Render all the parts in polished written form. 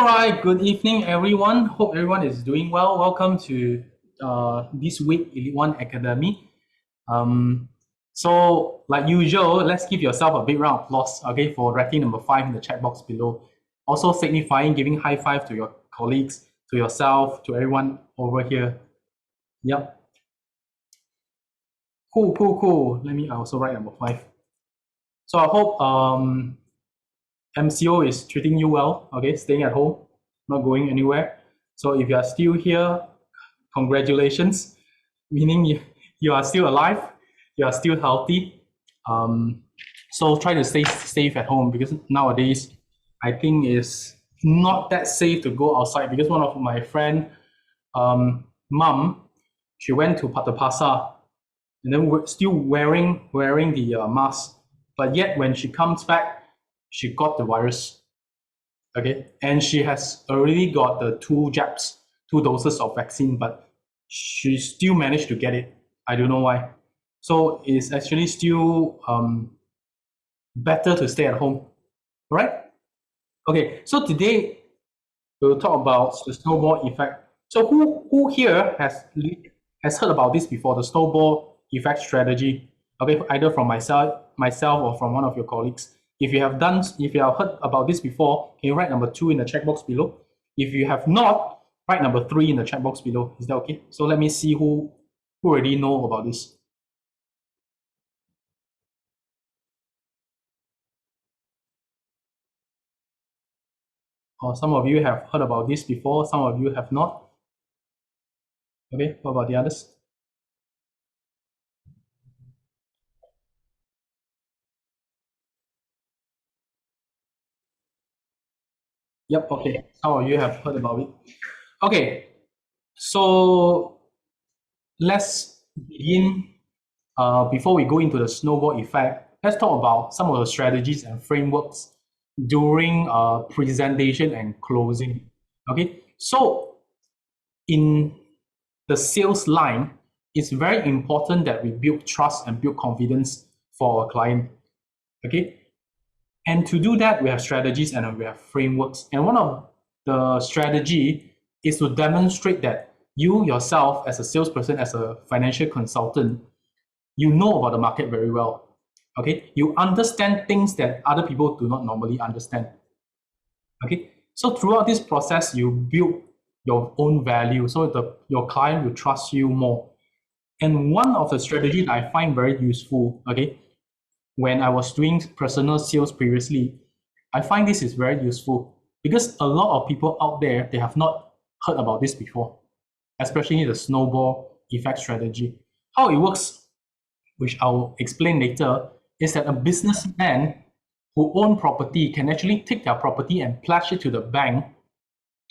right, good evening, everyone. Hope everyone is doing well. Welcome to this week Elite One Academy. So, like usual, let's give yourself a big round of applause, okay, for writing number 5 in the chat box below. Also signifying giving high five to your colleagues, to yourself, to everyone over here. Yep. Cool. Let me also write number 5. So I hope MCO is treating you well, okay, staying at home, not going anywhere. So if you are still here, congratulations, meaning you are still alive, you are still healthy. So try to stay safe at home, because nowadays I think it's not that safe to go outside, because one of my friend, mom, she went to the pasar and then we're still wearing the mask, but yet when she comes back, she got the virus, okay? And she has already got the 2 doses of vaccine, but she still managed to get it. I don't know why. So it's actually still better to stay at home, right? Okay, so today we'll talk about the snowball effect. So who here has heard about this before, the snowball effect strategy? Okay, either from myself or from one of your colleagues. If you have heard about this before, can you write number 2 in the chat box below? If you have not, write number 3 in the chat box below. Is that okay? So let me see who already know about this. Or some of you have heard about this before, some of you have not. Okay, what about the others? Yep, okay. Some of you have heard about it. Okay, so let's begin. Before we go into the snowball effect, let's talk about some of the strategies and frameworks during presentation and closing. Okay, so in the sales line, it's very important that we build trust and build confidence for our client. Okay, and to do that, we have strategies and we have frameworks. And one of the strategy is to demonstrate that you yourself, as a salesperson, as a financial consultant, you know about the market very well. Okay, you understand things that other people do not normally understand. Okay, so throughout this process, you build your own value, so your client will trust you more. And one of the strategies I find very useful, okay, when I was doing personal sales previously, I find this is very useful because a lot of people out there, they have not heard about this before, especially the snowball effect strategy. How it works, which I'll explain later, is that a businessman who own property can actually take their property and pledge it to the bank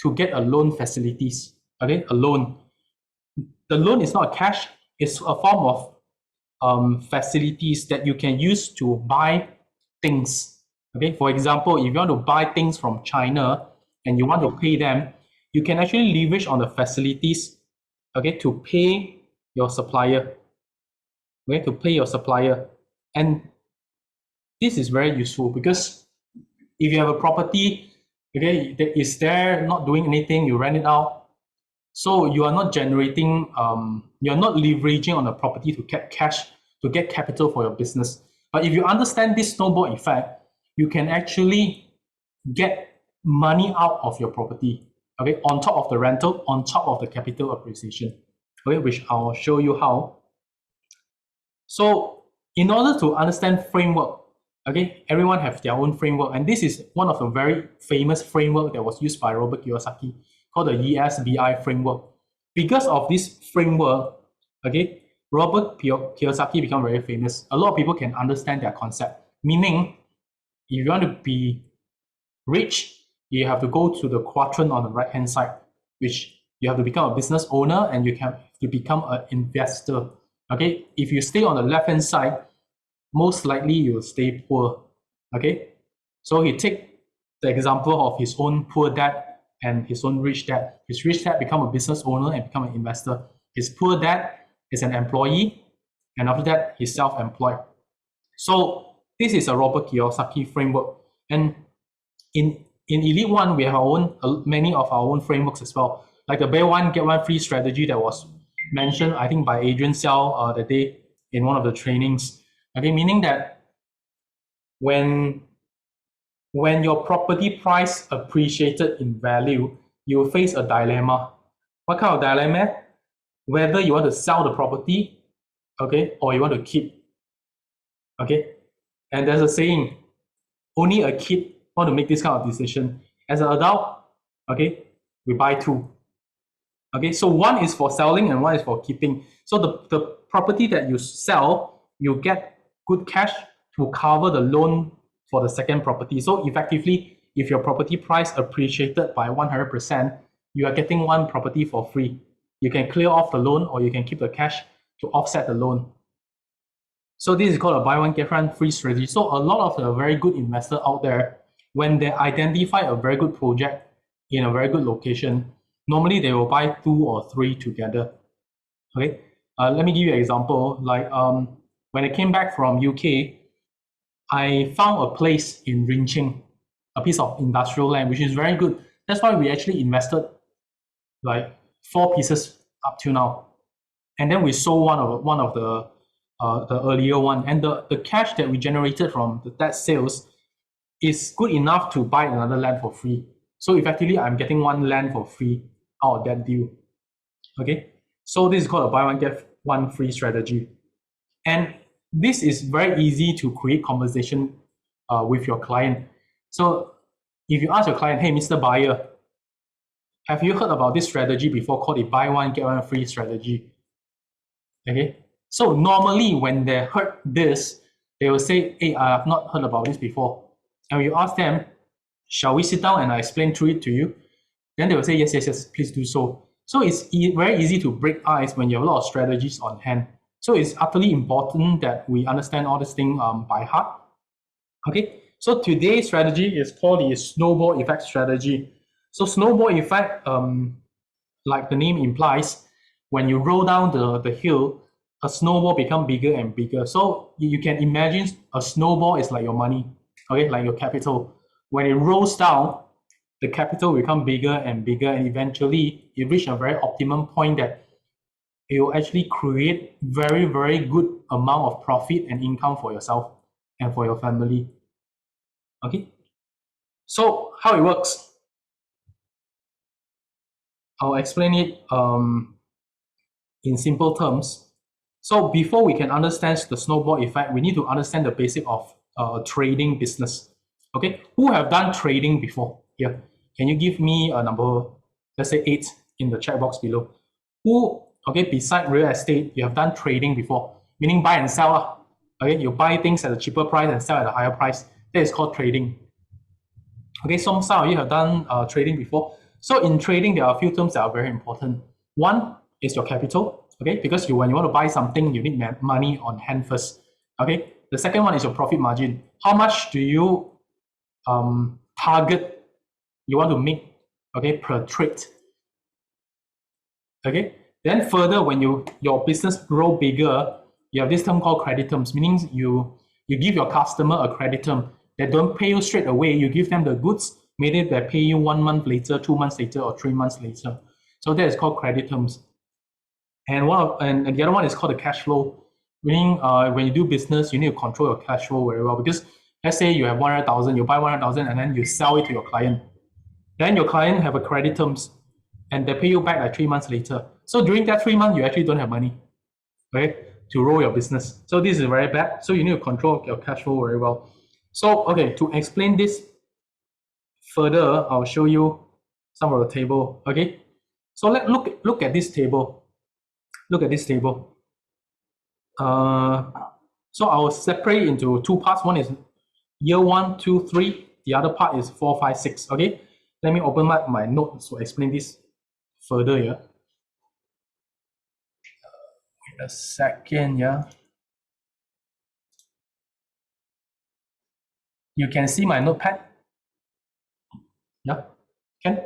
to get a loan facilities. Okay, a loan. The loan is not cash, it's a form of facilities that you can use to buy things. Okay, for example, if you want to buy things from China and you want to pay them, you can actually leverage on the facilities, okay, to pay your supplier. Okay, to pay your supplier. And this is very useful because if you have a property, okay, that is there not doing anything, you rent it out. So you are not generating, you're not leveraging on the property to get cash, to get capital for your business. But if you understand this snowball effect, you can actually get money out of your property, okay, on top of the rental, on top of the capital appreciation, okay, which I'll show you how. So in order to understand framework, okay, everyone have their own framework, and this is one of the very famous framework that was used by Robert Kiyosaki, called the ESBI framework. Because of this framework, okay, Robert Kiyosaki became very famous. A lot of people can understand their concept, meaning if you want to be rich, you have to go to the quadrant on the right hand side, which you have to become a business owner and you have to become an investor. Okay, if you stay on the left hand side, most likely you will stay poor. Okay, so he take the example of his own poor dad and his own rich dad. His rich dad become a business owner and become an investor. His poor dad is an employee, and after that he's self-employed. So this is a Robert Kiyosaki framework, and in in Elite One, we have our own many of our own frameworks as well, like the buy one get one free strategy that was mentioned, I think, by Adrian Xiao that day in one of the trainings. Okay, meaning that when your property price appreciated in value, you will face a dilemma. What kind of dilemma? Whether you want to sell the property, okay, or you want to keep, okay. And there's a saying, only a kid want to make this kind of decision. As an adult, okay, we buy two. Okay, so one is for selling and one is for keeping. So the property that you sell, you get good cash to cover the loan for the second property. So effectively, if your property price appreciated by 100%, you are getting one property for free. You can clear off the loan or you can keep the cash to offset the loan. So this is called a buy one get one free strategy. So a lot of the very good investors out there, when they identify a very good project in a very good location, normally they will buy two or three together. Okay, let me give you an example. Like when I came back from UK, I found a place in Rinching, a piece of industrial land, which is very good. That's why we actually invested like 4 pieces up till now, and then we sold one of the earlier one, and the cash that we generated from that sales is good enough to buy another land for free. So effectively, I'm getting one land for free out of that deal. Okay, so this is called a buy one get one free strategy, and this is very easy to create conversation with your client. So if you ask your client, hey, Mr. Buyer, have you heard about this strategy before called a buy one get one free strategy? Okay, so normally when they heard this, they will say, hey, I have not heard about this before. And you ask them, shall we sit down and I explain through it to you? Then they will say, yes, yes, yes, please do so. So it's very easy to break ice when you have a lot of strategies on hand. So it's utterly important that we understand all this thing by heart. Okay, so today's strategy is called the snowball effect strategy. So snowball effect, like the name implies, when you roll down the hill, a snowball become bigger and bigger. So you can imagine a snowball is like your money, okay, like your capital. When it rolls down, the capital will become bigger and bigger, and eventually you reach a very optimum point that it will actually create very, very good amount of profit and income for yourself and for your family. Okay, so how it works, I'll explain it in simple terms. So before we can understand the snowball effect, we need to understand the basic of trading business. Okay, who have done trading before here? Can you give me a number, let's say 8 in the chat box below? Who, okay, beside real estate, you have done trading before, meaning buy and sell. Okay, you buy things at a cheaper price and sell at a higher price. That is called trading. Okay, some of you have done trading before. So in trading, there are a few terms that are very important. One is your capital, okay, because when you want to buy something, you need money on hand first. Okay, the second one is your profit margin. How much do you target you want to make, okay, per trade? Okay, then further, when your business grow bigger, you have this term called credit terms, meaning you give your customer a credit term. They don't pay you straight away. You give them the goods, maybe they pay you 1 month later, 2 months later, or 3 months later. So that is called credit terms. And the other one is called the cash flow, meaning when you do business, you need to control your cash flow very well, because let's say you have 100,000, you buy 100,000 and then you sell it to your client. Then your client have a credit terms and they pay you back like 3 months later. So during that 3 months, you actually don't have money, right, to roll your business. So this is very bad. So you need to control your cash flow very well. So, okay, to explain this further, I'll show you some of the table, okay? So let's look at this table. Look at this table. So I will separate into 2 parts. One is year 1, 2, 3. The other part is 4, 5, 6, okay? Let me open my notes to explain this further here. Wait a second, yeah. You can see my notepad? Yeah, can?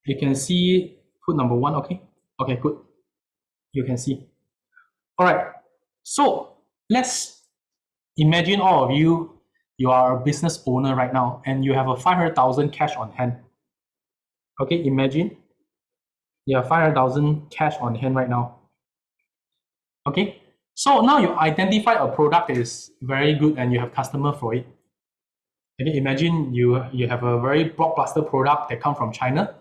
You can see put number 1, okay? Okay, good. You can see. All right, so let's imagine all of you you are a business owner right now and you have a 500,000 cash on hand. Okay, imagine you have 500,000 cash on hand right now. Okay, so now you identify a product that is very good and you have customer for it. Okay, imagine you have a very blockbuster product that come from China,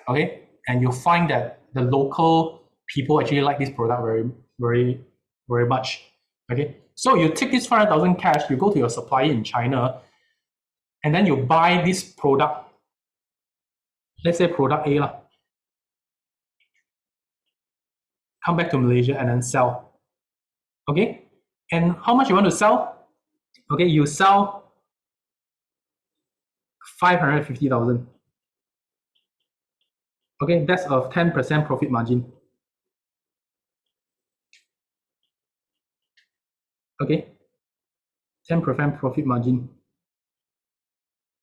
okay, and you find that the local people actually like this product very much. Okay, so you take this 500,000 cash, you go to your supplier in China, and then you buy this product. Let's say product A lah. Come back to Malaysia and then sell. Okay, and how much you want to sell? Okay, you sell 550,000. Okay, that's a 10% profit margin. Okay, 10% profit margin.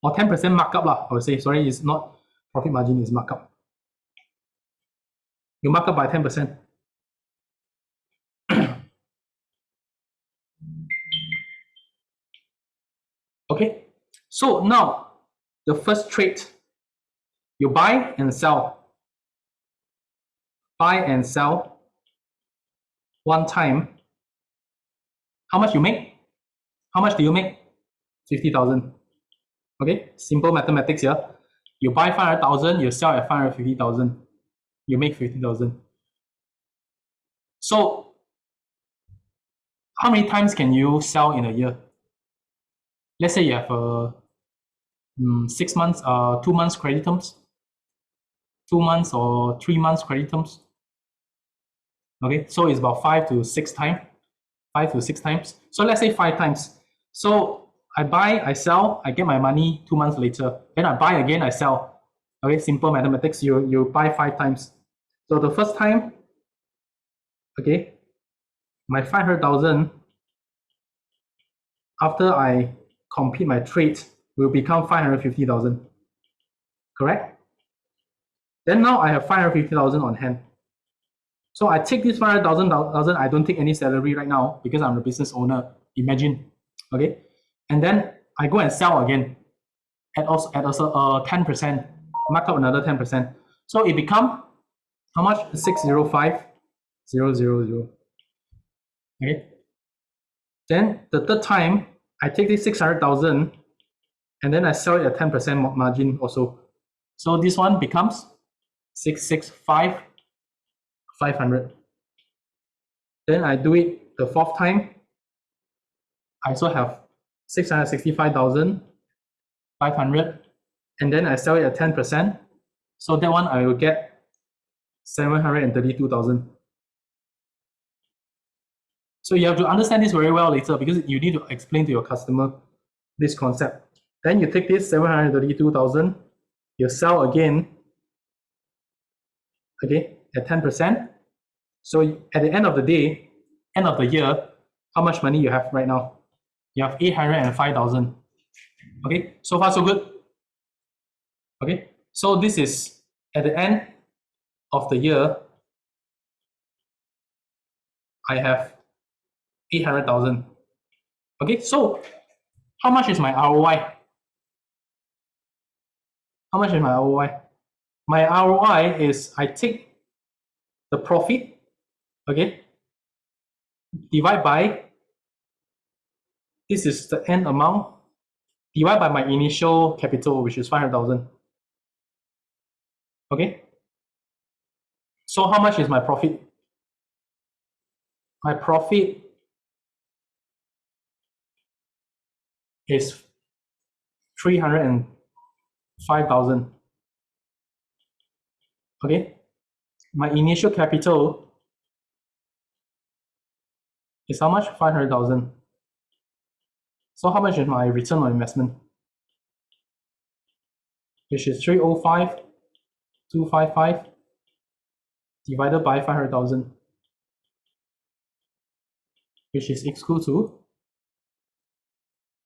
Or 10% markup lah, I would say. Sorry, it's not profit margin, it's markup. You mark up by 10%. Okay, so now the first trade, you buy and sell. Buy and sell one time. How much you make? How much do you make? 50,000. Okay, simple mathematics here. You buy 500,000, you sell at 550,000. You make 50,000. So, how many times can you sell in a year? Let's say you have 6 months, 2 months credit terms, 2 months or 3 months credit terms. Okay, so it's about 5 to 6 times. 5 to 6 times. So let's say 5 times. So I buy, I sell, I get my money 2 months later. Then I buy again, I sell. Okay, simple mathematics. You buy 5 times. So the first time, okay, my 500,000 after I complete my trade will become 550,000. Correct? Then now I have 550,000 on hand. So I take this 500,000, I don't take any salary right now because I'm a business owner. Imagine, okay? And then I go and sell again at also 10%, mark up another 10%. So it become how much? 605,000. Okay. Then the third time, I take this 600,000 and then I sell it at 10% margin also. So this one becomes 665,500. Then I do it the fourth time. I also have 665,500, and then I sell it at 10%. So that one I will get 732,000. So you have to understand this very well later because you need to explain to your customer this concept. Then you take this 732,000, you sell again, okay, at 10%. So at the end of the day, end of the year, how much money you have right now? You have 805,000. Okay, so far so good. Okay, so this is at the end of the year, I have 800,000. Okay, so how much is my ROI? How much is my ROI? My ROI is I take the profit, okay, divide by, this is the end amount, divide by my initial capital, which is 500,000. Okay, so how much is my profit? My profit is 305,000. Okay, my initial capital is how much? 500,000. So how much is my return on investment? Which is 305,255 divided by 500,000, which is equal to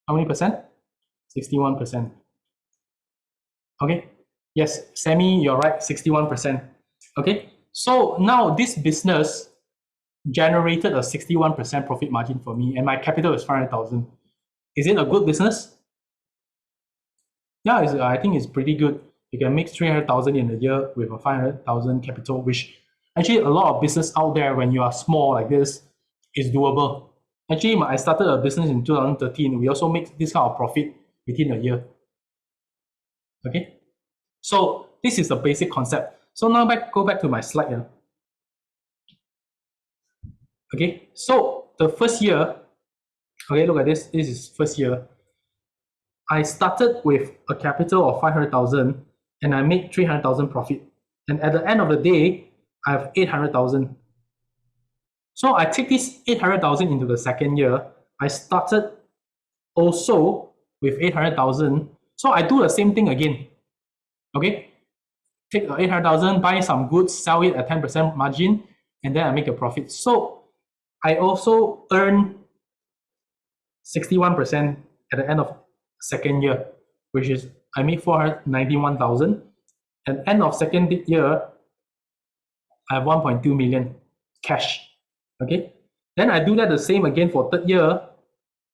how many percent? 61%. Okay, yes, Sammy, you're right, 61%. Okay, so now this business generated a 61% profit margin for me and my capital is 500,000. Is it a good business? Yeah, I think it's pretty good. You can make 300,000 in a year with a 500,000 capital, which actually a lot of business out there when you are small like this is doable. Actually, I started a business in 2013. We also make this kind of profit within a year. Okay, so this is the basic concept. So now go back to my slide here. Okay, so the first year, okay, look at this. This is first year. I started with a capital of 500,000 and I made 300,000 profit. And at the end of the day, I have 800,000. So I take this 800,000 into the second year. I started also with 800,000. So I do the same thing again. Okay, take the 800,000, buy some goods, sell it at 10% margin, and then I make a profit. So I also earn 61% at the end of second year, which is I made 491,000. At end of second year, I have 1.2 million cash. Okay, then I do that the same again for third year.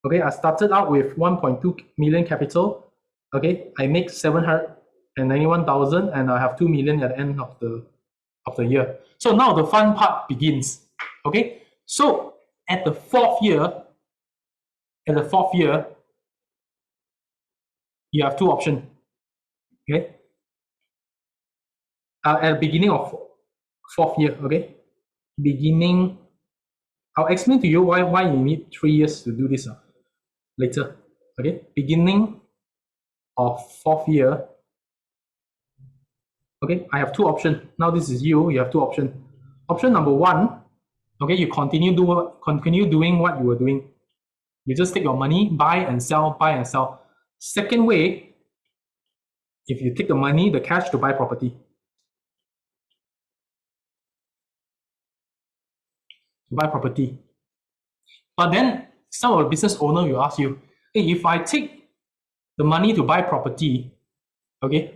Okay, I started out with 1.2 million capital. Okay, I make 791,000 and I have 2 million at the end of the year. So now the fun part begins. Okay, so at the fourth year, you have two options. Okay, at the beginning of fourth year, okay, beginning. I'll explain to you why you need 3 years to do this later. Okay, beginning of fourth year. Okay, I have two options. Now this is you have two options. Option number one, okay, you continue doing what you were doing. You just take your money, buy and sell, buy and sell. Second way, if you take the money, the cash to buy property. To buy property. But then some of the business owner will ask you, hey, if I take the money to buy property, okay,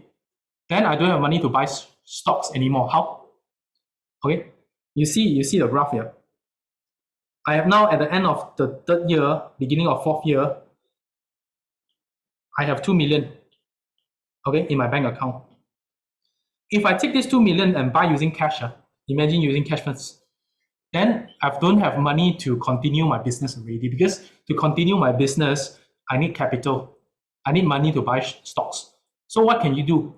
then I don't have money to buy stocks anymore. How? Okay, you see the graph here. I have now at the end of the third year, beginning of fourth year, I have 2 million, okay, in my bank account. If I take this 2 million and buy using cash, imagine using cash funds, then I don't have money to continue my business already, because to continue my business, I need capital. I need money to buy stocks. So what can you do?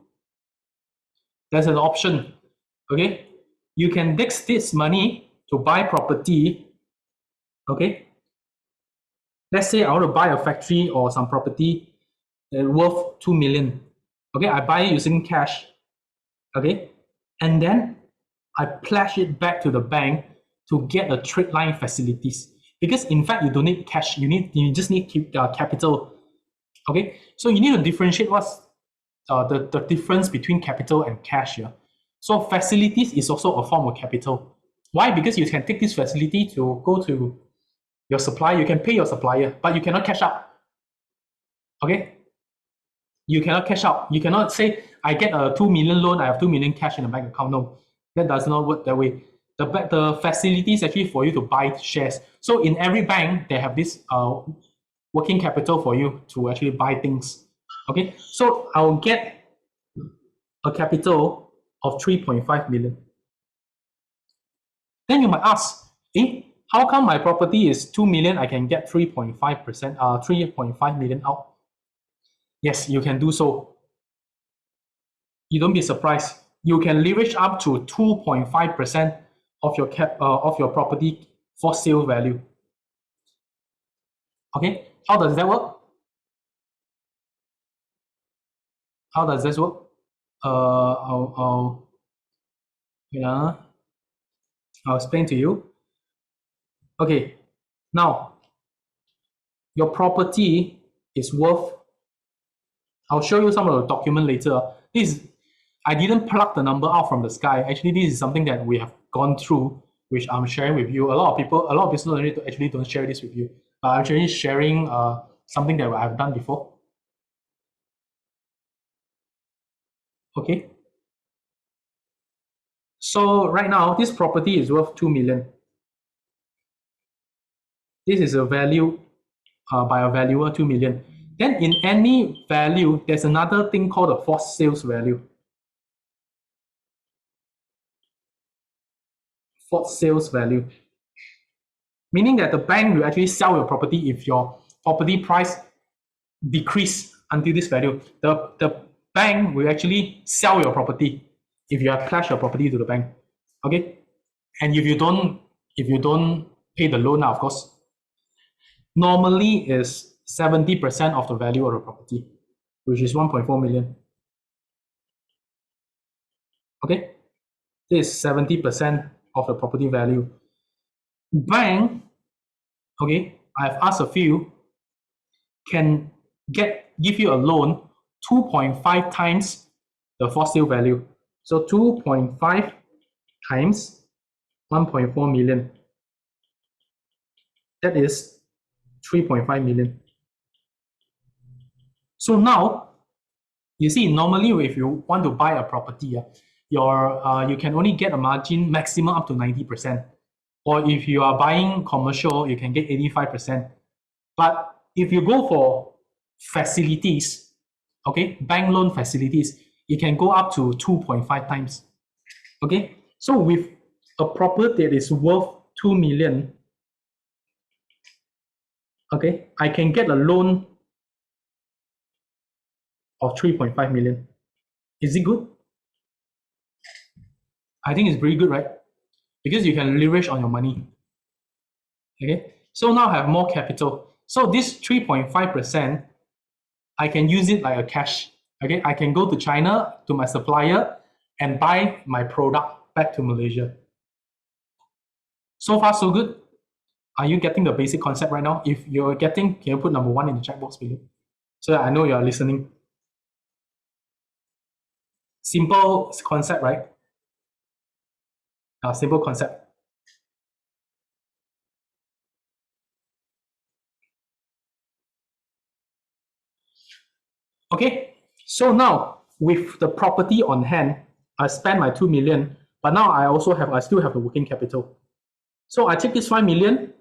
There's an option, okay? You can take this money to buy property, okay? Let's say I want to buy a factory or some property worth 2 million. Okay, I buy it using cash, okay? And then I pledge it back to the bank to get a trade line facilities. Because in fact, you don't need cash, you just need capital. Okay, so you need to differentiate what's the difference between capital and cash here. So facilities is also a form of capital. Why? Because you can take this facility to go to your supplier, you can pay your supplier, but you cannot cash out. Okay, you cannot cash out. You cannot say, I get a 2 million loan, I have 2 million cash in the bank account. No, that does not work that way. The facility is actually for you to buy shares. So in every bank, they have this working capital for you to actually buy things. Okay, so I'll get a capital of 3.5 million. Then you might ask, how come my property is 2 million, I can get 3.5 million out? Yes, you can do so. You don't be surprised. You can leverage up to 2.5% of your property for sale value. Okay, how does that work? How does this work? I'll explain to you. Okay, now your property is worth. I'll show you some of the document later. I didn't pluck the number out from the sky. Actually, this is something that we have gone through, which I'm sharing with you. A lot of business owners actually don't share this with you. I'm actually sharing something that I've done before. Okay. So right now, this property is worth 2 million. This is a value by a valuer, 2 million. Then in any value, there's another thing called a forced sales value. Forced sales value. Meaning that the bank will actually sell your property if your property price decrease until this value. The bank will actually sell your property if you have pledged your property to the bank. Okay? And if you don't pay the loan now, of course, normally is 70% of the value of the property, which is 1.4 million. Okay? This is 70% of the property value. Bank, okay, I've asked a few, can give you a loan 2.5 times the for sale value. So 2.5 times 1.4 million. That is 3.5 million. So now, you see, normally if you want to buy a property, you can only get a margin maximum up to 90%. Or if you are buying commercial, you can get 85%. But if you go for facilities, okay, bank loan facilities, it can go up to 2.5 times. Okay, so with a property that is worth 2 million, okay, I can get a loan of 3.5 million. Is it good? I think it's pretty good, right? Because you can leverage on your money. Okay, so now I have more capital. So this 3.5%, I can use it like a cash. Okay, I can go to China, to my supplier, and buy my product back to Malaysia. So far, so good. Are you getting the basic concept right now? If you're getting, can you put number 1 in the chat box below? So that I know you're listening. Simple concept, right? Simple concept. Okay, so now with the property on hand, I spent my 2 million, but now I still have the working capital. So I take this 5 million.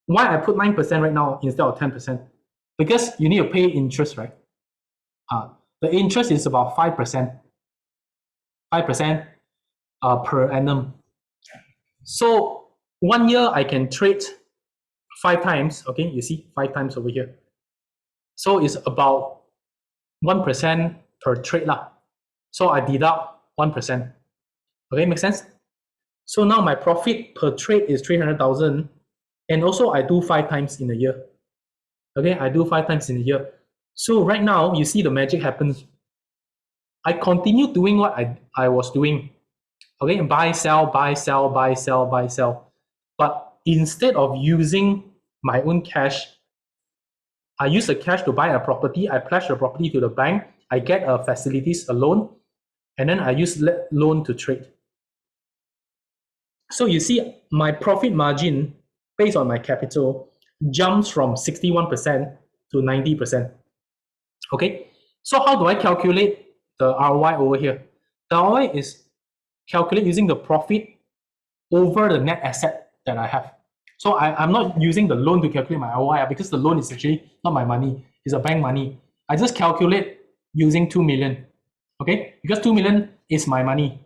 Why I put 9% right now instead of 10%? Because you need to pay interest, right? The interest is about 5%. 5% per annum. So 1 year I can trade 5 times. Okay, you see 5 times over here. So it's about 1% per trade lah. So I deduct 1%. Okay, make sense? So now my profit per trade is 300,000, and also I do 5 times in a year. Okay, I do 5 times in a year. So right now you see the magic happens. I continue doing what I was doing. Okay, buy, sell, buy, sell, buy, sell, buy, sell. But instead of using my own cash, I use the cash to buy a property. I pledge the property to the bank. I get a facilities, a loan, and then I use loan to trade. So you see, my profit margin based on my capital jumps from 61% to 90%. Okay, so how do I calculate the ROI over here? The ROI is calculate using the profit over the net asset that I have. So I'm not using the loan to calculate my ROI because the loan is actually not my money, it's a bank money. I just calculate using 2 million. Okay, because 2 million is my money.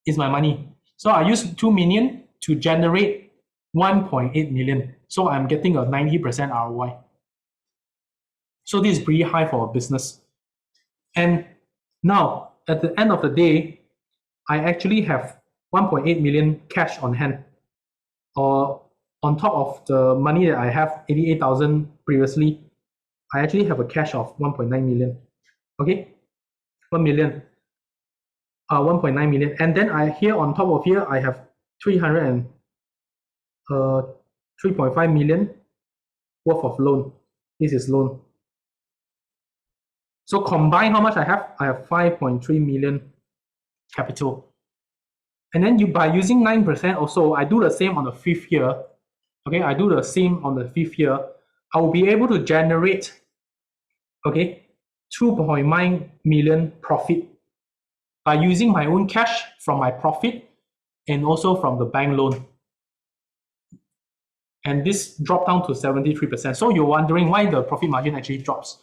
It's my money. So I use 2 million to generate 1.8 million. So I'm getting a 90% ROI. So this is pretty high for a business. And now, at the end of the day, I actually have 1.8 million cash on hand. Or on top of the money that I have, 88,000 previously, I actually have a cash of 1.9 million. Okay, 1 million. 1.9 million, and then here on top of here I have 3.5 million worth of loan. This is loan. So combine how much I have? I have 5.3 million capital. And then by using 9% also, I do the same on the 5th year. Okay, I do the same on the 5th year. I will be able to generate, okay, 2.9 million profit by using my own cash from my profit and also from the bank loan. and this dropped down to 73%. So you're wondering why the profit margin actually drops.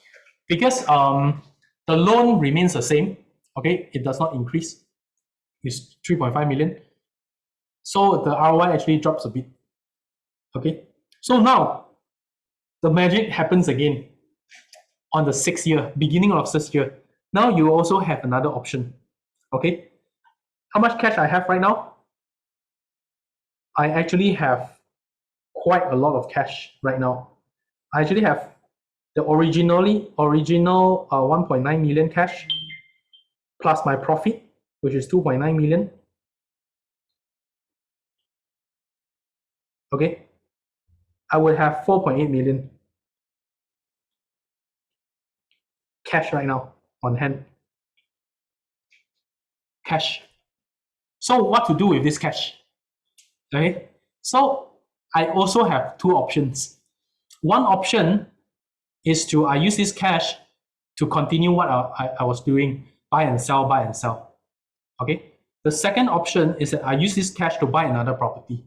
Because the loan remains the same, okay? It does not increase. It's 3.5 million. So the ROI actually drops a bit, okay? So now, the magic happens again on the 6th year, beginning of 6th year. Now you also have another option, okay? How much cash I have right now? I actually have quite a lot of cash right now. I actually have the original 1.9 million cash plus my profit, which is 2.9 million. Okay, I would have 4.8 million cash right now on hand. Cash. So what to do with this cash? Okay, so I also have two options. One option is I use this cash to continue what I was doing, buy and sell, buy and sell. Okay. The second option is that I use this cash to buy another property.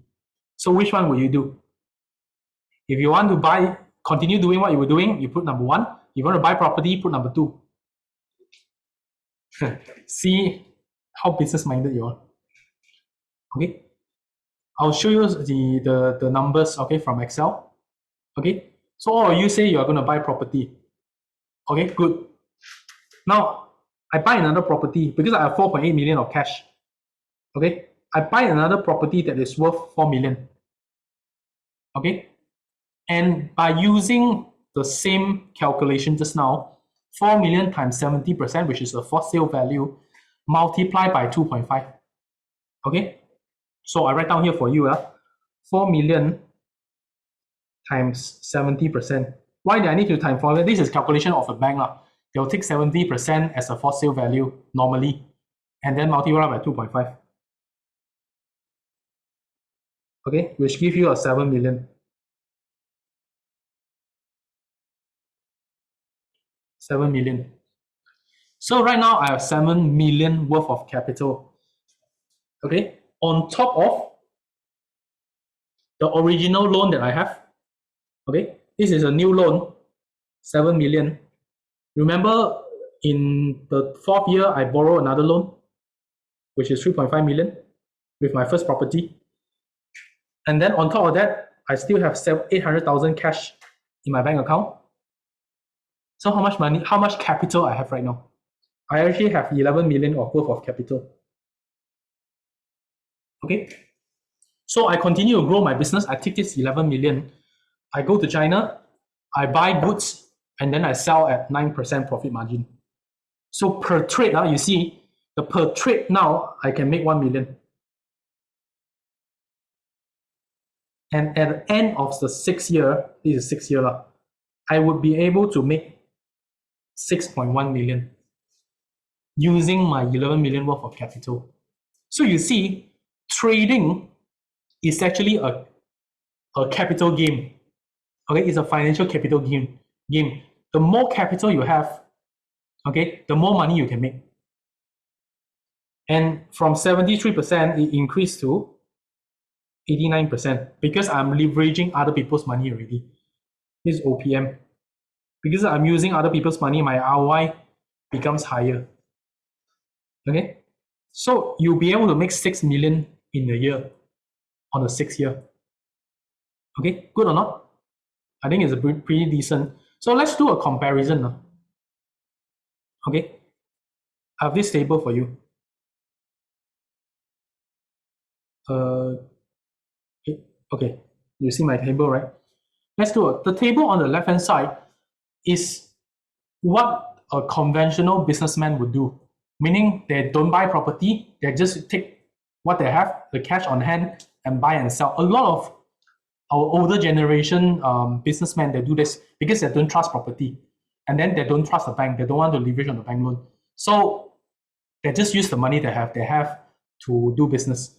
So which one will you do? If you want to continue doing what you were doing, you put number one. If you want to buy property, put number two. See how business-minded you are. Okay. I'll show you the numbers, okay, from Excel. Okay. So all of you say you are going to buy property. Okay, good. Now, I buy another property because I have 4.8 million of cash. Okay. I buy another property that is worth 4 million. Okay. And by using the same calculation just now, 4 million times 70%, which is the for sale value, multiplied by 2.5. Okay. So I write down here for you, 4 million times 70%. Why do I need to time 4 million? This is calculation of a bank. They'll take 70% as a for sale value normally, and then multiply by 2.5. Okay, which give you a 7 million. 7 million. So right now I have 7 million worth of capital. Okay, on top of the original loan that I have. Okay, this is a new loan, 7 million. Remember, in the 4th year, I borrow another loan, which is 3.5 million with my first property. And then on top of that, I still have 800,000 cash in my bank account. So how much money, how much capital I have right now? I actually have 11 million of worth of capital. Okay. So I continue to grow my business. I take this 11 million. I go to China, I buy goods, and then I sell at 9% profit margin. So per trade, you see, the per trade now, I can make 1 million. And at the end of the 6th year, this is 6th year, I would be able to make 6.1 million using my 11 million worth of capital. So you see, trading is actually a capital game. Okay, it's a financial capital game. The more capital you have, okay, the more money you can make. And from 73%, it increased to 89% because I'm leveraging other people's money already. This is OPM. Because I'm using other people's money, my ROI becomes higher. Okay, so you'll be able to make 6 million in a year on the 6th year. Okay, good or not? I think it's a pretty decent. So let's do a comparison now. Okay, I have this table for you. Okay, you see my table, right? Let's do it. The table on the left-hand side is what a conventional businessman would do, meaning they don't buy property, they just take what they have, the cash on hand, and buy and sell. A lot of our older generation businessmen, they do this because they don't trust property, and then they don't trust the bank. They don't want to leverage on the bank loan, so they just use the money they have to do business.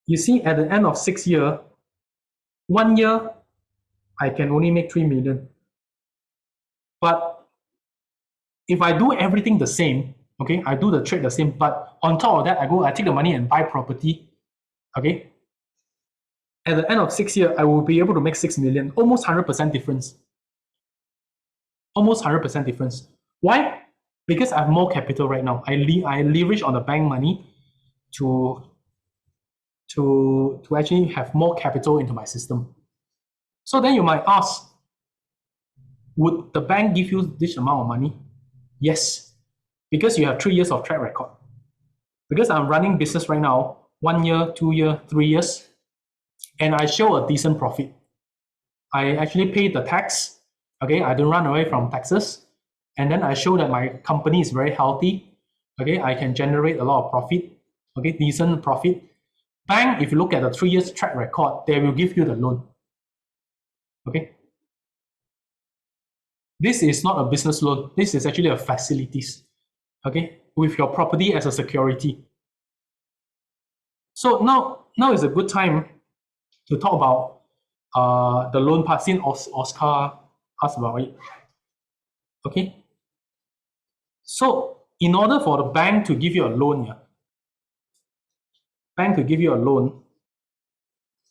You see, at the end of 6th year, 1 year, I can only make 3 million. But if I do everything the same, okay, I do the trade the same, but on top of that, I take the money and buy property, okay, at the end of 6 years, I will be able to make 6 million, almost 100% difference. Almost 100% difference. Why? Because I have more capital right now. I leverage on the bank money to actually have more capital into my system. So then you might ask, would the bank give you this amount of money? Yes, because you have 3 years of track record. Because I'm running business right now, 1 year, 2 year, 3 years, and I show a decent profit. I actually pay the tax. Okay, I don't run away from taxes, and then I show that my company is very healthy. Okay, I can generate a lot of profit. Okay, decent profit. Bank, if you look at the 3 years track record, they will give you the loan. Okay, this is not a business loan. This is actually a facilities. Okay, with your property as a security. So now is a good time to talk about the loan part, since Oscar asked about it. Okay. So in order for the bank to give you a loan,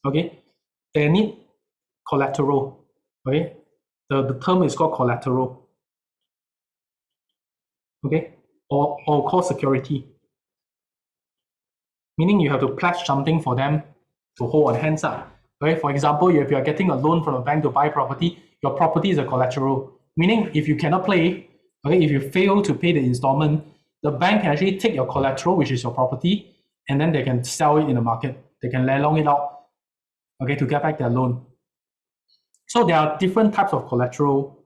okay, they need collateral. Okay, the term is called collateral. Okay, or called security. Meaning you have to pledge something for them to hold on hands up. Right? For example, if you are getting a loan from a bank to buy property, your property is a collateral. Meaning if you cannot pay, okay, if you fail to pay the installment, the bank can actually take your collateral, which is your property, and then they can sell it in the market. They can long it out, okay, to get back their loan. So there are different types of collateral,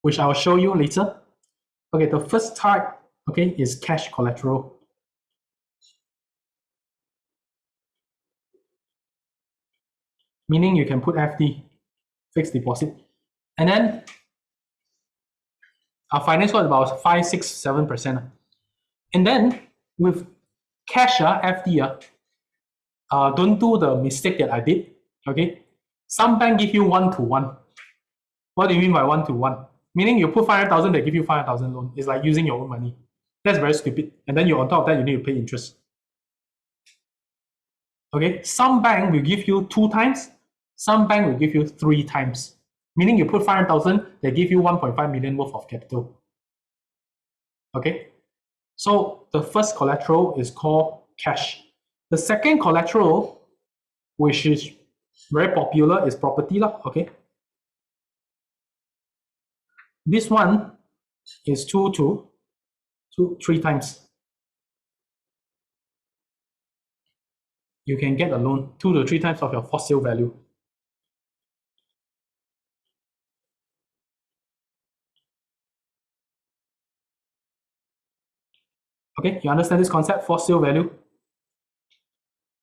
which I will show you later. Okay, the first type, okay, is cash collateral. Meaning you can put FD, fixed deposit, and then our finance was about 5, 6, 7%. And then with cash, FD, don't do the mistake that I did. Okay, some bank give you 1-to-1. What do you mean by 1-to-1? Meaning you put 500,000, they give you 500,000 loan. It's like using your own money. That's very stupid. And then you on top of that, you need to pay interest. Okay, some bank will give you 2 times. Some bank will give you 3 times. Meaning you put 500,000, they give you 1.5 million worth of capital. Okay, so the first collateral is called cash. The second collateral, which is very popular, is property. Okay, this one is 2 to 3 times. You can get a loan 2 to 3 times of your for sale value. Okay, you understand this concept, for sale value?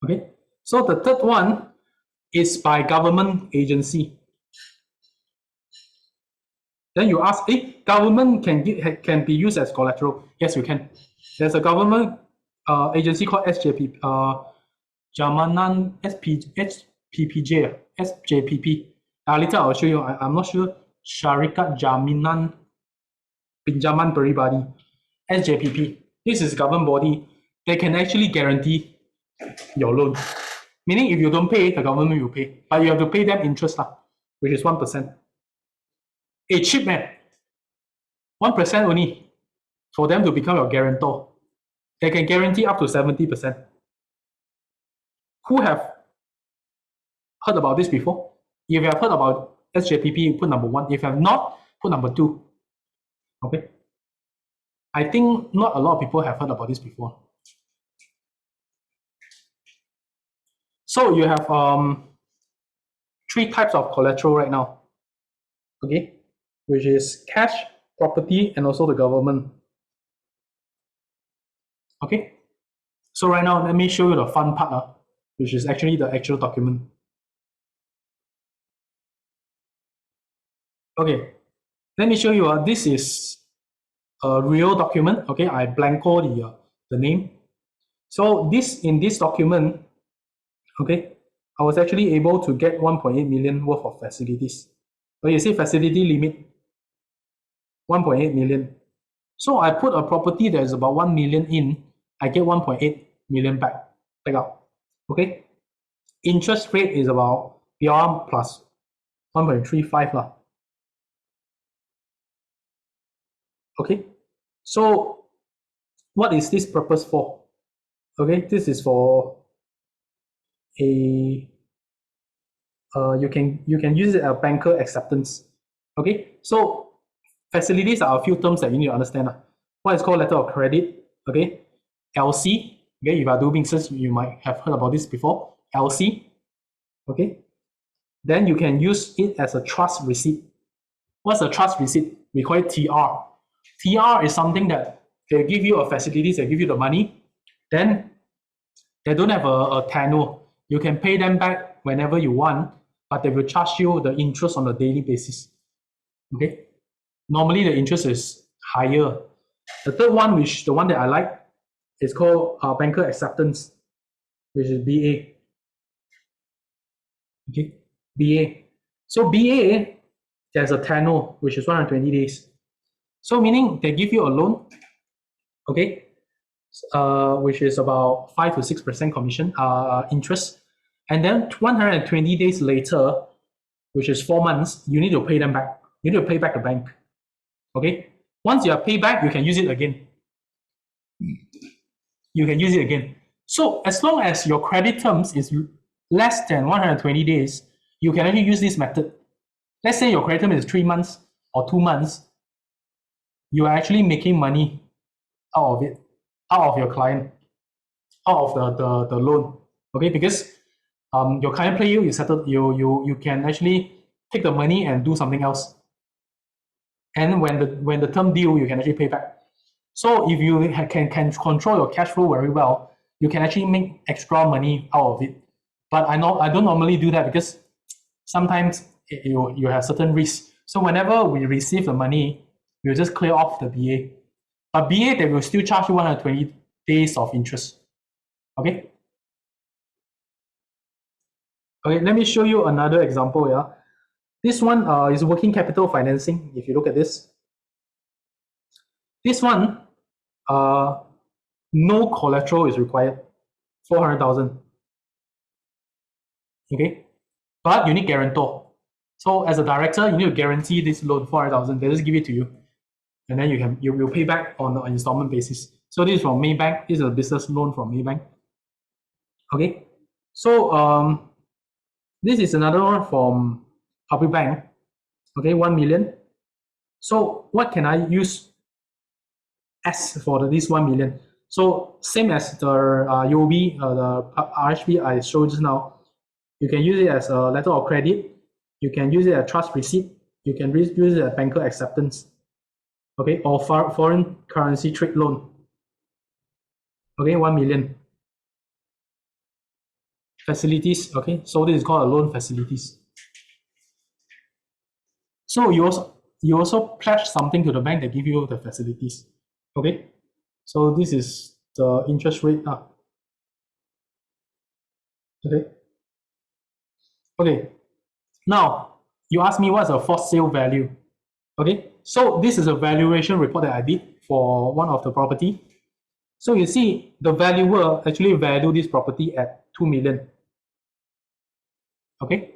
Okay, so the third one is by government agency. Then you ask, government can be used as collateral? Yes, you can. There's a government agency called SJP, Jamanan SPPJ, SJPP. Later I'll show you. I'm not sure. Syarikat Jaminan Pinjaman Peribadi, SJPP. This is a government body. They can actually guarantee your loan. Meaning if you don't pay, the government will pay. But you have to pay them interest, which is 1%. It's cheap, man. 1% only for them to become your guarantor. They can guarantee up to 70%. Who have heard about this before? If you have heard about SJPP, put number 1. If you have not, put number 2. Okay. I think not a lot of people have heard about this before. So you have 3 types of collateral right now. Okay, which is cash, property, and also the government. Okay, so right now let me show you the fun part, which is actually the actual document. Okay, let me show you. This is a real document. Okay, I blanco the name. So in this document, okay, I was actually able to get 1.8 million worth of facilities. So you see facility limit 1.8 million. So I put a property that is about 1 million in, I get 1.8 million back out. Okay. interest rate is about BR plus 1.35 lah. Okay, so what is this purpose for? Okay, this is for a you can use it as banker acceptance. Okay, so facilities are a few terms that you need to understand. What is called letter of credit? Okay, LC. Okay, if you are doing business, you might have heard about this before. LC. Okay, then you can use it as a trust receipt. What's a trust receipt? We call it TR. TR is something that they give you a facilities, they give you the money, then they don't have a tenure. You can pay them back whenever you want, but they will charge you the interest on a daily basis. Okay, normally the interest is higher. The third one, which the one that I like, is called banker acceptance, which is BA. Okay, BA. So BA, there's a tenure, which is 120 days. So meaning they give you a loan, okay, which is about 5 to 6% commission interest, and then 120 days later, which is 4 months, you need to pay them back. You need to pay back the bank. Okay, once you are paid back, you can use it again. You can use it again. So as long as your credit terms is less than 120 days, you can actually use this method. Let's say your credit term is 3 months or 2 months, you are actually making money out of it, out of your client, out of the loan. Okay, because your client pay you, you settle, you can actually take the money and do something else. And when the term due, you can actually pay back. So if you can control your cash flow very well, you can actually make extra money out of it. But I don't normally do that because sometimes you have certain risks. So whenever we receive the money, we'll just clear off the BA. But BA, they will still charge you 120 days of interest. Okay. Okay, let me show you another example. Yeah, this one is working capital financing. If you look at this one, no collateral is required, 400,000. Okay, but you need guarantor. So as a director, you need to guarantee this loan 400,000. They just give it to you, and then you will pay back on an installment basis. So this is from Maybank. This is a business loan from Maybank. Okay, so this is another one from Public Bank. Okay, 1 million. So what can I use as for this 1 million? So same as the UOB, the RHB I showed just now. You can use it as a letter of credit. You can use it as trust receipt. You can use it as banker acceptance. Okay, or foreign currency trade loan. Okay, 1 million. Facilities. Okay, so this is called a loan facilities. So you also pledge something to the bank that give you the facilities. Okay, so this is the interest rate. Okay. Okay. Now you ask me what's a for sale value. Okay, so this is a valuation report that I did for one of the property. So you see the valuer actually value this property at 2 million. Okay,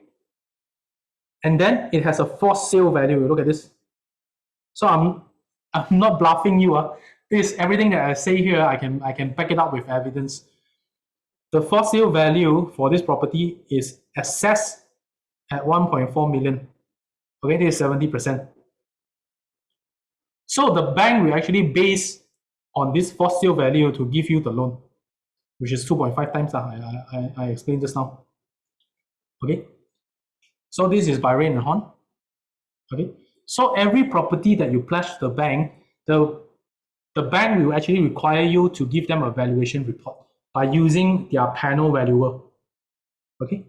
and then it has a for sale value. Look at this. So I'm not bluffing you. This everything that I say here, I can back it up with evidence. The for sale value for this property is assessed at 1.4 million. Okay, this is 70%. So the bank will actually base on this for sale value to give you the loan, which is 2.5 times. I explained just now. Okay, so this is by Rain and Horn. Okay, so every property that you pledge to the bank, the bank will actually require you to give them a valuation report by using their panel valuer. Okay,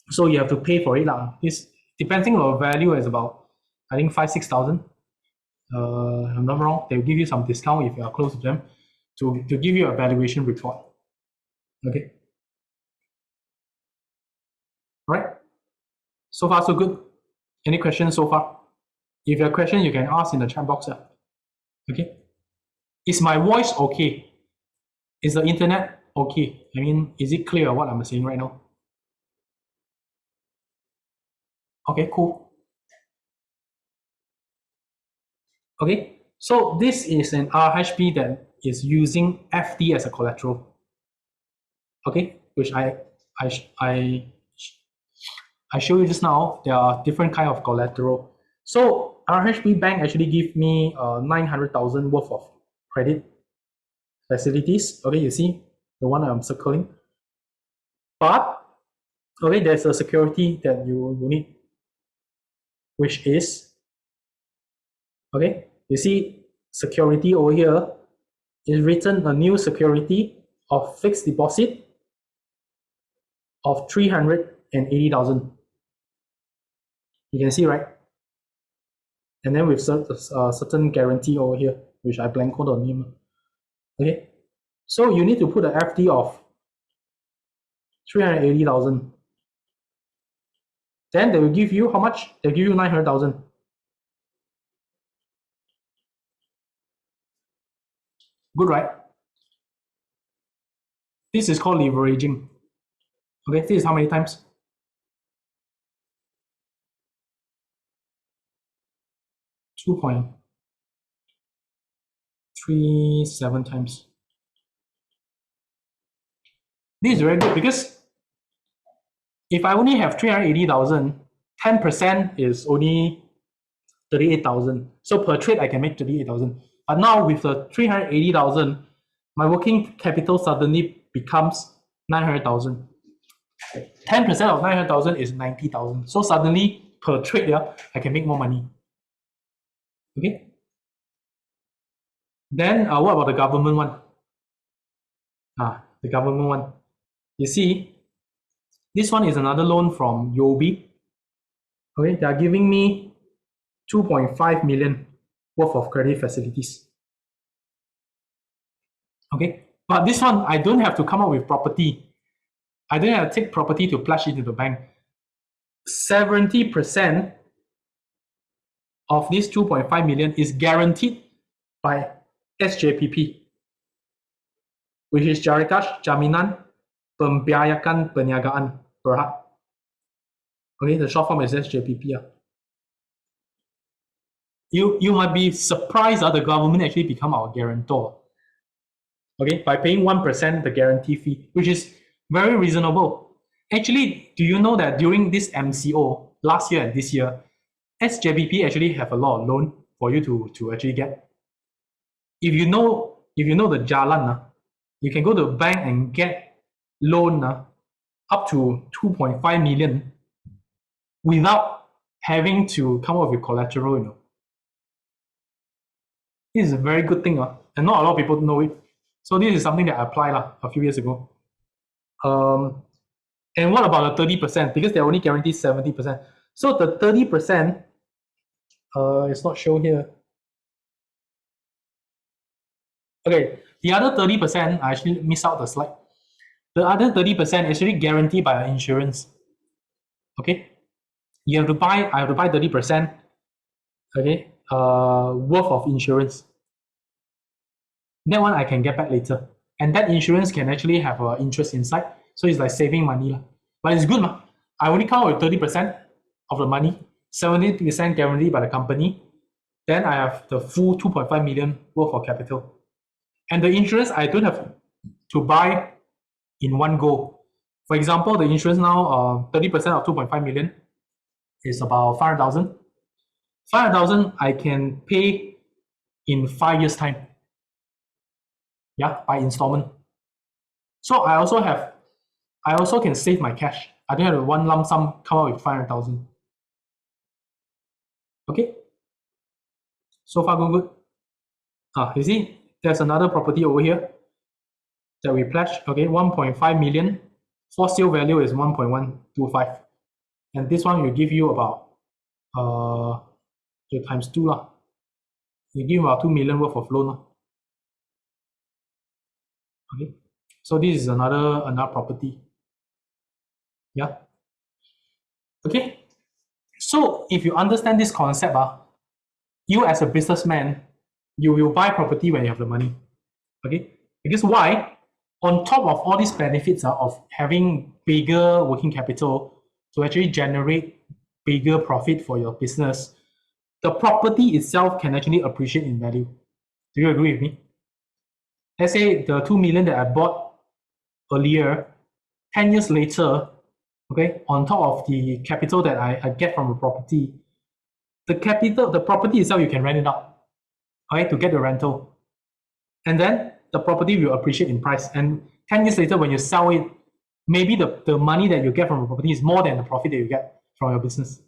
so you have to pay for it. This depending on the value is about, I think 5,000-6,000. If I'm not wrong, they'll give you some discount if you are close to them to give you a valuation report. Okay. All right. So far, so good. Any questions so far? If you have a question, you can ask in the chat box. Okay. Is my voice okay? Is the internet okay? I mean, is it clear what I'm saying right now? Okay, cool. Okay, so this is an RHP that is using FD as a collateral. Okay, which I I I show you just now. There are different kind of collateral. So RHP Bank actually give me 900,000 worth of credit facilities. Okay, you see the one I'm circling. But okay, there's a security that you need, which is okay. You see security over here is written a new security of fixed deposit of 380,000. You can see, right? And then with certain guarantee over here, which I blank code on him. Okay, so you need to put an FD of 380,000. Then they will give you how much? They give you 900,000. Good, right? This is called leveraging. Okay, this is how many times? 2.37 times. This is very good because if I only have 380,000, 10% is only 38,000. So per trade, I can make 38,000. But now with the 380,000, my working capital suddenly becomes 900,000. 10% of 900,000 is 90,000. So suddenly per trade, yeah, I can make more money. Okay. Then what about the government one? The government one. You see, this one is another loan from UOB. Okay, they are giving me 2.5 million worth of credit facilities. Okay, but this one I don't have to come up with property. I don't have to take property to pledge into the bank. 70% of this 2.5 million is guaranteed by SJPP, which is Jaritas Jaminan Pembiayaan Perniagaan Berhad. Okay, the short form is SJPP. You might be surprised that the government actually become our guarantor. Okay, by paying 1% the guarantee fee, which is very reasonable. Actually, do you know that during this MCO last year and this year, SJPP actually have a lot of loan for you to actually get. If you know the jalan, you can go to the bank and get loan up to 2.5 million without having to come up with collateral. This is a very good thing, and not a lot of people know it. So this is something that I applied a few years ago. And what about the 30%? Because they only guarantee 70%. So the 30%, it's not shown here. Okay, the other 30%, I actually missed out the slide. The other 30% is actually guaranteed by our insurance. Okay, I have to buy 30%, okay, worth of insurance. That one I can get back later. And that insurance can actually have interest inside. So it's like saving money. But it's good. I only count with 30% of the money, 70% guaranteed by the company. Then I have the full 2.5 million worth of capital. And the insurance, I don't have to buy in one go. For example, the insurance now, 30% of 2.5 million is about 500,000. 500,000 I can pay in 5 years' time. Yeah, by installment. So I also can save my cash. I don't have one lump sum come out with 500,000. Okay. So far, good. You see, there's another property over here that we pledged. Okay, 1.5 million. For sale value is 1.125, and this one will give you about times 2 lah. You give about 2 million worth of loan. Okay, so this is another property. Yeah. Okay. So if you understand this concept, you as a businessman, you will buy property when you have the money. Okay. Because why? On top of all these benefits of having bigger working capital to actually generate bigger profit for your business, the property itself can actually appreciate in value. Do you agree with me? Let's say the 2 million that I bought earlier, 10 years later, okay, on top of the capital that I get from the property, the property itself, you can rent it out, okay, to get the rental. And then the property will appreciate in price. And 10 years later, when you sell it, maybe the money that you get from the property is more than the profit that you get from your business.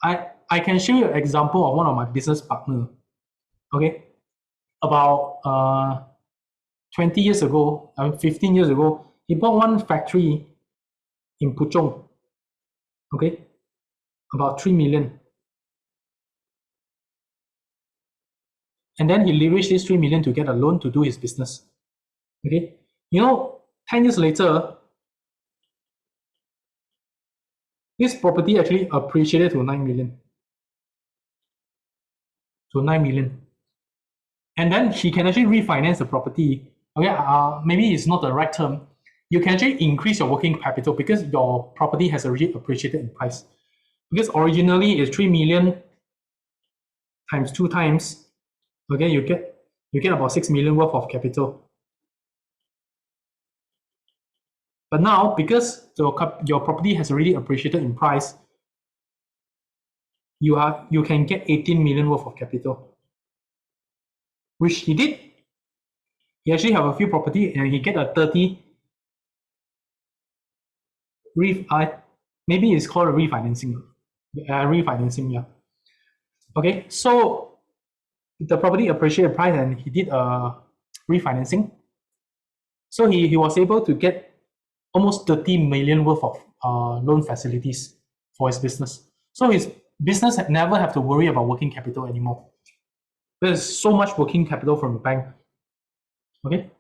I can show you an example of one of my business partner. Okay, about 20 years ago, 15 years ago, he bought one factory in Puchong. Okay, about 3 million. And then he leveraged this 3 million to get a loan to do his business. Okay, 10 years later, this property actually appreciated to 9 million. To 9 million. And then he can actually refinance the property. Okay, maybe it's not the right term. You can actually increase your working capital because your property has already appreciated in price. Because originally it's 3 million times 2 times. Okay, you get about 6 million worth of capital. But now, because your property has already appreciated in price, you can get 18 million worth of capital, which he did. He actually have a few property and he get a 30. Maybe it's called a refinancing. Refinancing, yeah. Okay, so the property appreciated price and he did a refinancing. So he was able to get almost 30 million worth of loan facilities for his business. So his business never have to worry about working capital anymore. There's so much working capital from the bank. Okay,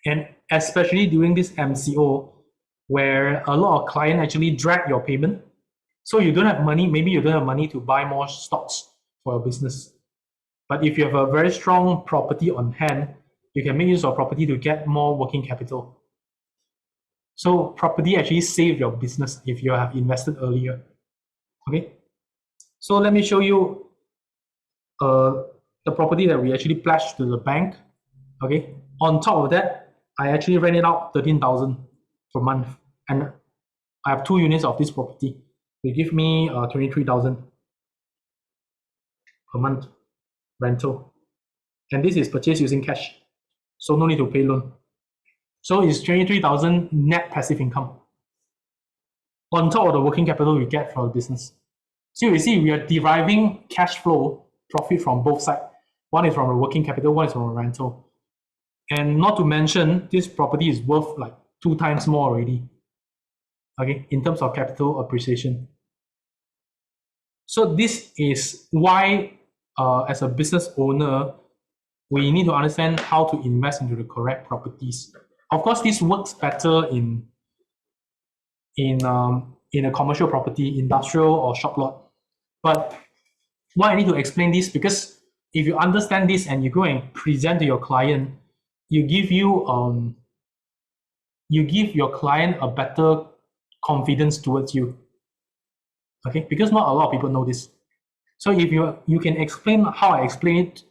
and especially during this MCO, where a lot of clients actually drag your payment. So you don't have money, maybe you don't have money to buy more stocks for your business. But if you have a very strong property on hand, you can make use of property to get more working capital. So property actually save your business if you have invested earlier. Okay, so let me show you the property that we actually pledged to the bank. Okay, on top of that, I actually rent it out 13,000 per month, and I have 2 units of this property. They give me 23,000 per month rental, and this is purchased using cash, so no need to pay loan. So it's 23,000 net passive income on top of the working capital we get for the business. So you see, we are deriving cash flow profit from both sides. One is from the working capital, one is from the rental. And not to mention, this property is worth like 2 times more already, okay, in terms of capital appreciation. So this is why, as a business owner, we need to understand how to invest into the correct properties. Of course, this works better in a commercial property, industrial or shop lot. But why I need to explain this, because if you understand this and you go and present to your client, you give your client a better confidence towards you. Okay, because not a lot of people know this. So if you can explain how I explain it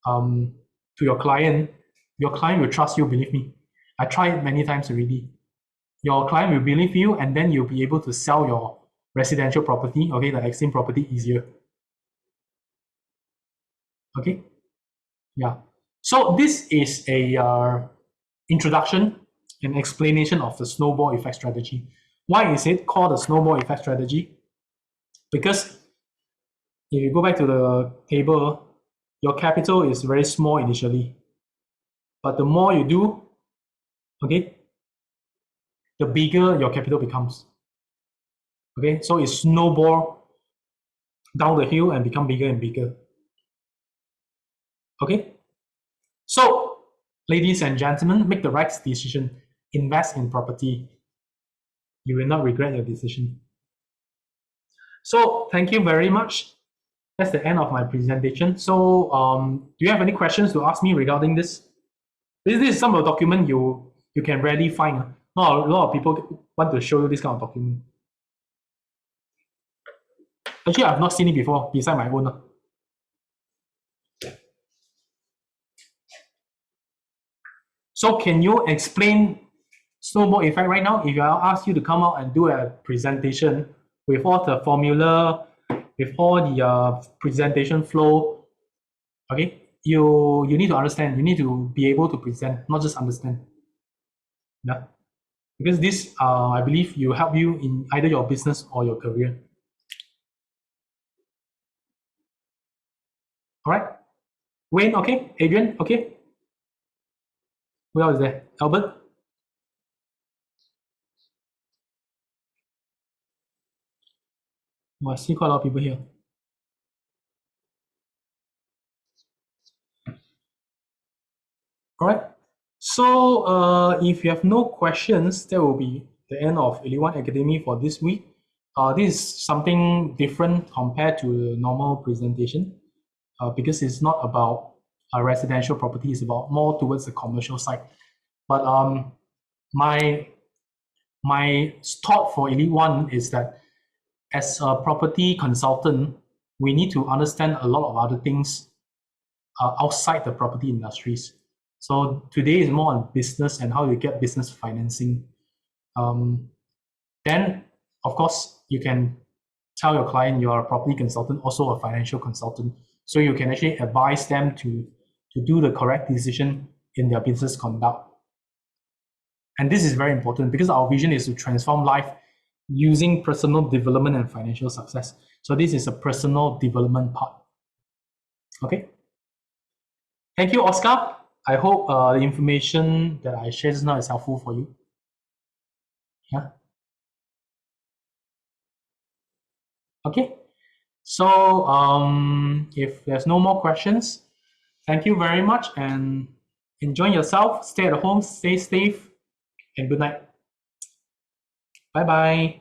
to your client will trust you, believe me. I tried many times already. Your client will believe you, and then you'll be able to sell your residential property, okay, the existing property, easier. Okay, yeah. So this is a introduction and explanation of the snowball effect strategy. Why is it called the snowball effect strategy? Because if you go back to the table, your capital is very small initially, but the more you do, okay, the bigger your capital becomes. Okay, so it snowball down the hill and become bigger and bigger. Okay, so ladies and gentlemen, make the right decision. Invest in property. You will not regret your decision. So thank you very much. That's the end of my presentation. So do you have any questions to ask me regarding this? This is some of the document you can rarely find. Not a lot of people want to show you this kind of document. Actually, I've not seen it before, beside my own. So can you explain snowball effect right now? If I ask you to come out and do a presentation with all the formula, with all the presentation flow, okay, you need to understand. You need to be able to present, not just understand. Yeah, because this, I believe, will help you in either your business or your career. All right, Wayne, okay, Adrian, okay. Who else is there? Albert. Oh, I see quite a lot of people here. All right. So if you have no questions, that will be the end of 81 Academy for this week. This is something different compared to the normal presentation because it's not about a residential property, it's about more towards the commercial side. But my thought for Elite One is that as a property consultant, we need to understand a lot of other things outside the property industries. So today is more on business and how you get business financing. Then, of course, you can tell your client you are a property consultant, also a financial consultant. So you can actually advise them to do the correct decision in their business conduct. And this is very important because our vision is to transform life using personal development and financial success. So this is a personal development part. Okay. Thank you, Oscar. I hope the information that I shared just now is helpful for you. Yeah. Okay. So if there's no more questions, thank you very much and enjoy yourself. Stay at home, stay safe, and good night. Bye-bye.